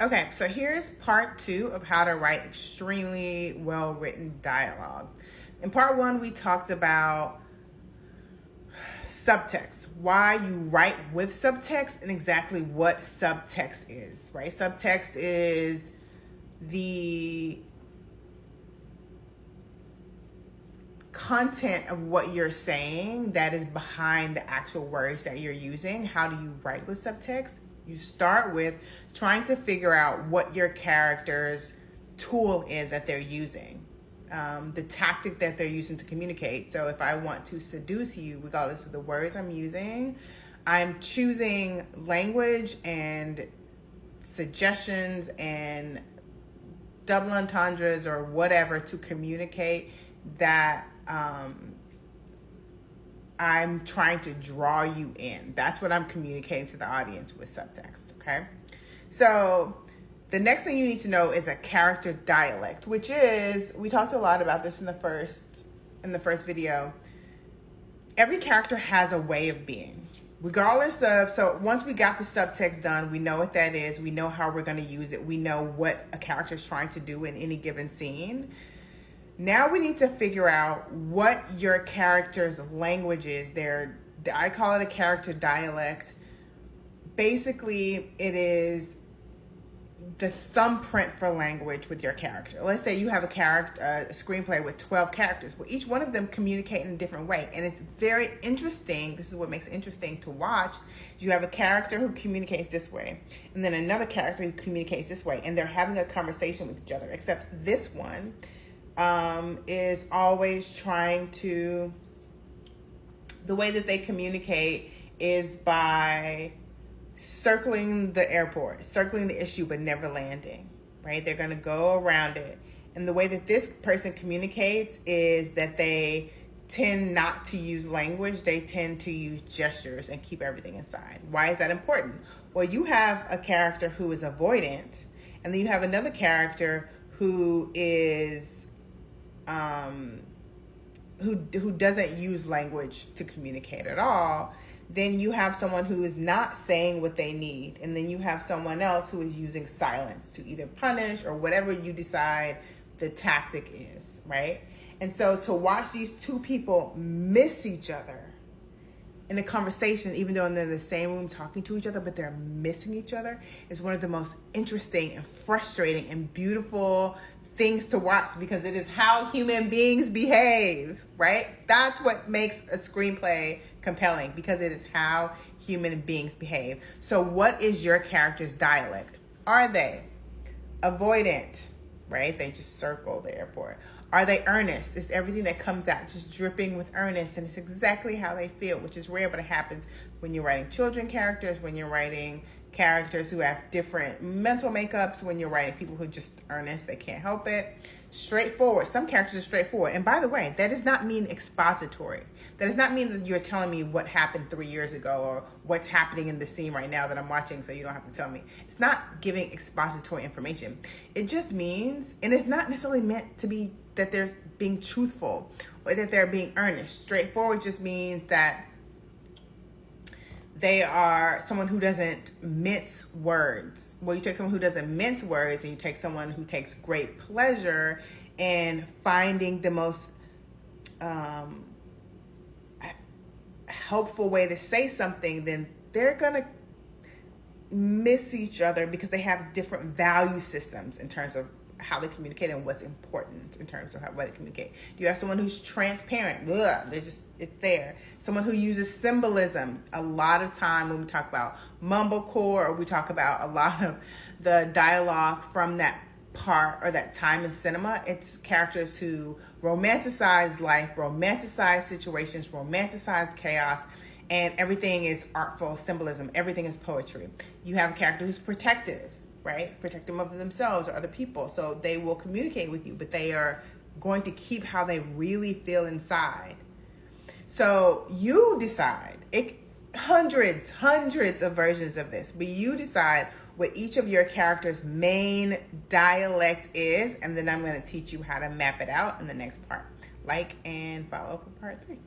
Okay, so here's part 2 of how to write extremely well-written dialogue. In part 1, we talked about subtext, why you write with subtext, and exactly what subtext is, right? Subtext is the content of what you're saying that is behind the actual words that you're using. How do you write with subtext? You start with trying to figure out what your character's tool is that they're using, the tactic that they're using to communicate. So if I want to seduce you, regardless of the words I'm using, I'm choosing language and suggestions and double entendres or whatever to communicate that I'm trying to draw you in. That's what I'm communicating to the audience with subtext, okay? So the next thing you need to know is a character dialect, which is, we talked a lot about this in the first video. Every character has a way of being, regardless of, so once we got the subtext done, we know what that is, we know how we're going to use it, we know what a character is trying to do in any given scene. Now we need to figure out what your character's language is. I call it a character dialect. Basically, it is the thumbprint for language with your character. Let's say you have a screenplay with 12 characters. Well, each one of them communicate in a different way. And it's very interesting. This is what makes it interesting to watch. You have a character who communicates this way, and then another character who communicates this way, and they're having a conversation with each other, except this one is always trying to, the way that they communicate is by circling the airport, circling the issue, but never landing, right? They're going to go around it. And the way that this person communicates is that they tend not to use language. They tend to use gestures and keep everything inside. Why is that important? Well, you have a character who is avoidant, and then you have another character who is who doesn't use language to communicate at all. Then you have someone who is not saying what they need, and then you have someone else who is using silence to either punish or whatever you decide the tactic is, right? And so to watch these two people miss each other in a conversation, even though they're in the same room talking to each other, but they're missing each other, is one of the most interesting and frustrating and beautiful things to watch, because it is how human beings behave, right? That's what makes a screenplay compelling, because it is how human beings behave. So what is your character's dialect? Are they avoidant, right? They just circle the airport. Are they earnest? It's everything that comes out just dripping with earnest, and it's exactly how they feel, which is rare, but it happens when you're writing children characters, when you're writing characters who have different mental makeups, when you're writing people who are just earnest, they can't help it. Straightforward. Some characters are straightforward. And by the way, that does not mean expository. That does not mean that you're telling me what happened 3 years ago or what's happening in the scene right now that I'm watching, so you don't have to tell me. It's not giving expository information. It just means, and it's not necessarily meant to be that they're being truthful or that they're being earnest. Straightforward just means that they are someone who doesn't mince words. Well, you take someone who doesn't mince words, and you take someone who takes great pleasure in finding the most helpful way to say something, then they're going to miss each other because they have different value systems in terms of how they communicate and what's important in terms of how they communicate. Do you have someone who's transparent? It's there. Someone who uses symbolism. A lot of time when we talk about mumblecore, or we talk about a lot of the dialogue from that part or that time in cinema, it's characters who romanticize life, romanticize situations, romanticize chaos, and everything is artful symbolism. Everything is poetry. You have a character who's protective, right? Protective of themselves or other people. So they will communicate with you, but they are going to keep how they really feel inside. So you decide. Hundreds of versions of this, but you decide what each of your character's main dialect is, and then I'm going to teach you how to map it out in the next part. Like and follow for part 3.